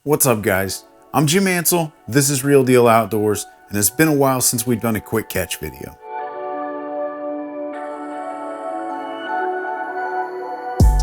What's up guys? I'm Jim Ansel, this is Real Deal Outdoors, and it's been a while since we've done a quick catch video.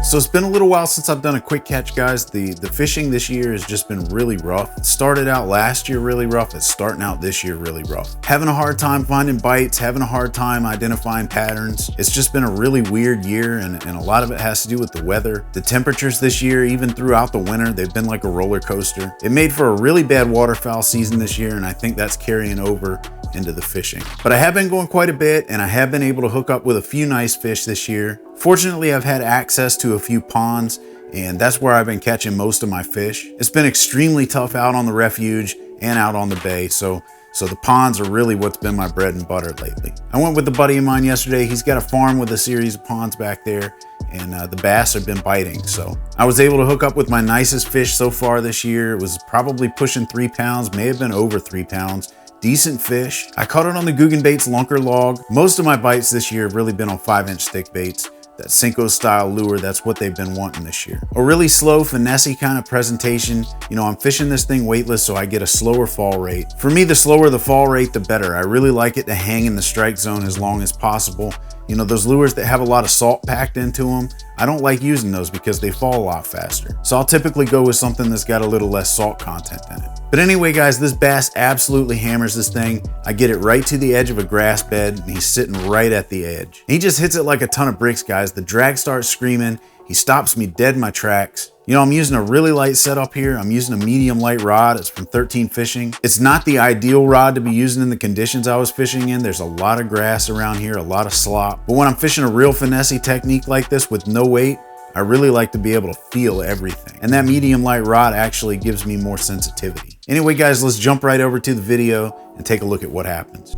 So it's been a little while since I've done a quick catch, guys. The fishing this year has just been really rough. It started out last year really rough. It's starting out this year really rough. Having a hard time finding bites, having a hard time identifying patterns. It's just been a really weird year, and a lot of it has to do with the weather. The temperatures this year, even throughout the winter, they've been like a roller coaster. It made for a really bad waterfowl season this year, and I think that's carrying over into the fishing. But I have been going quite a bit, and I have been able to hook up with a few nice fish this year. Fortunately, I've had access to a few ponds, and that's where I've been catching most of my fish. It's been extremely tough out on the refuge and out on the bay, so the ponds are really what's been my bread and butter lately. I went with a buddy of mine yesterday. He's got a farm with a series of ponds back there, and the bass have been biting. So I was able to hook up with my nicest fish so far this year. It was probably pushing 3 pounds, may have been over 3 pounds. Decent fish. I caught it on the Guggen Baits Lunker log. Most of my bites this year have really been on 5-inch stick baits. That Senko style lure, that's what they've been wanting this year. A really slow, finessey kind of presentation. You know, I'm fishing this thing weightless, so I get a slower fall rate. For me, the slower the fall rate, the better. I really like it to hang in the strike zone as long as possible. You know, those lures that have a lot of salt packed into them, I don't like using those because they fall a lot faster. So I'll typically go with something that's got a little less salt content in it. But anyway, guys, this bass absolutely hammers this thing. I get it right to the edge of a grass bed, and he's sitting right at the edge. He just hits it like a ton of bricks, guys. The drag starts screaming. He stops me dead in my tracks. You know, I'm using a really light setup here. I'm using a medium light rod. It's from 13 Fishing. It's not the ideal rod to be using in the conditions I was fishing in. There's a lot of grass around here, a lot of slop. But when I'm fishing a real finessey technique like this with no weight, I really like to be able to feel everything. And that medium light rod actually gives me more sensitivity. Anyway, guys, let's jump right over to the video and take a look at what happens.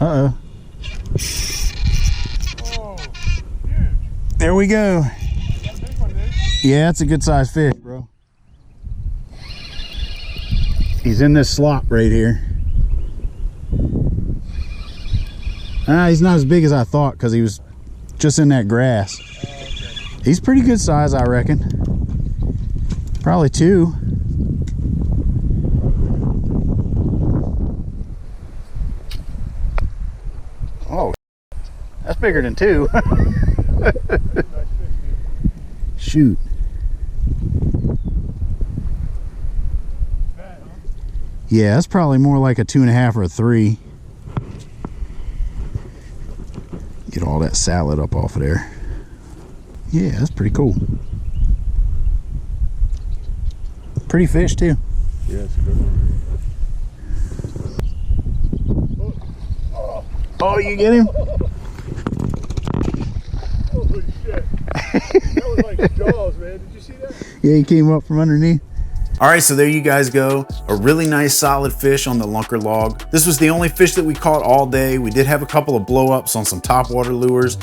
Uh-oh. Oh, huge. There we go. Yeah, it's a good sized fish, bro. He's in this slop right here. He's not as big as I thought because he was just in that grass. Okay. He's pretty good size, I reckon. Probably 2. Oh, that's bigger than 2. Shoot. Yeah, that's probably more like a 2.5 or a 3. Get all that salad up off of there. Yeah, that's pretty cool. Pretty fish too. Yeah, it's a good one. Oh, you get him? Holy shit. That was like Jaws, man. Did you see that? Yeah, he came up from underneath. All right, so there you guys go. A really nice solid fish on the Lunker log. This was the only fish that we caught all day. We did have a couple of blow-ups on some topwater lures,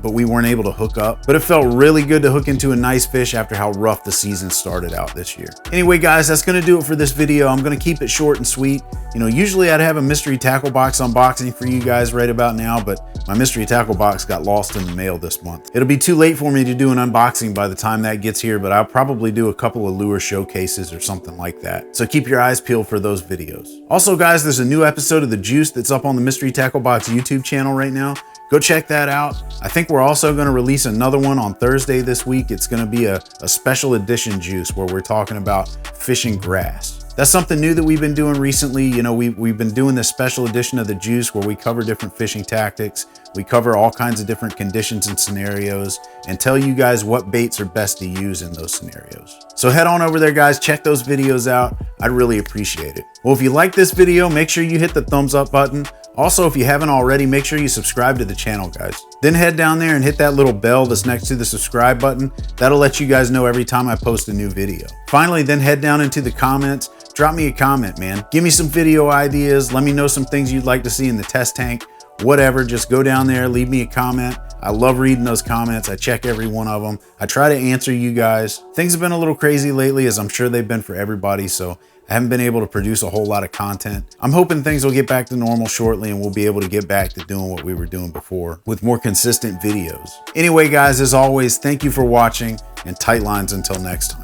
but we weren't able to hook up. But it felt really good to hook into a nice fish after how rough the season started out this year. Anyway, guys, that's gonna do it for this video. I'm gonna keep it short and sweet. You know, usually I'd have a mystery tackle box unboxing for you guys right about now, but my mystery tackle box got lost in the mail this month. It'll be too late for me to do an unboxing by the time that gets here, but I'll probably do a couple of lure showcases or something like that. So keep your eyes peeled for those videos. Also, guys, there's a new episode of The Juice that's up on the Mystery Tackle Box YouTube channel right now. Go check that out. I think we're also going to release another one on Thursday this week. It's going to be a special edition juice where we're talking about fishing grass. That's something new that we've been doing recently. You know, we've been doing this special edition of The Juice where we cover different fishing tactics. We cover all kinds of different conditions and scenarios and tell you guys what baits are best to use in those scenarios. So head on over there, guys, check those videos out. I'd really appreciate it. Well, if you like this video, make sure you hit the thumbs up button. Also, if you haven't already, make sure you subscribe to the channel, guys. Then head down there and hit that little bell that's next to the subscribe button. That'll let you guys know every time I post a new video. Finally, then head down into the comments. drop me a comment, man. Give me some video ideas. Let me know some things you'd like to see in the test tank. Whatever, just go down there, leave me a comment. I love reading those comments. I check every one of them. I try to answer you guys. Things have been a little crazy lately, as I'm sure they've been for everybody, so I haven't been able to produce a whole lot of content. I'm hoping things will get back to normal shortly and we'll be able to get back to doing what we were doing before with more consistent videos. Anyway, guys, as always, thank you for watching, and tight lines until next time.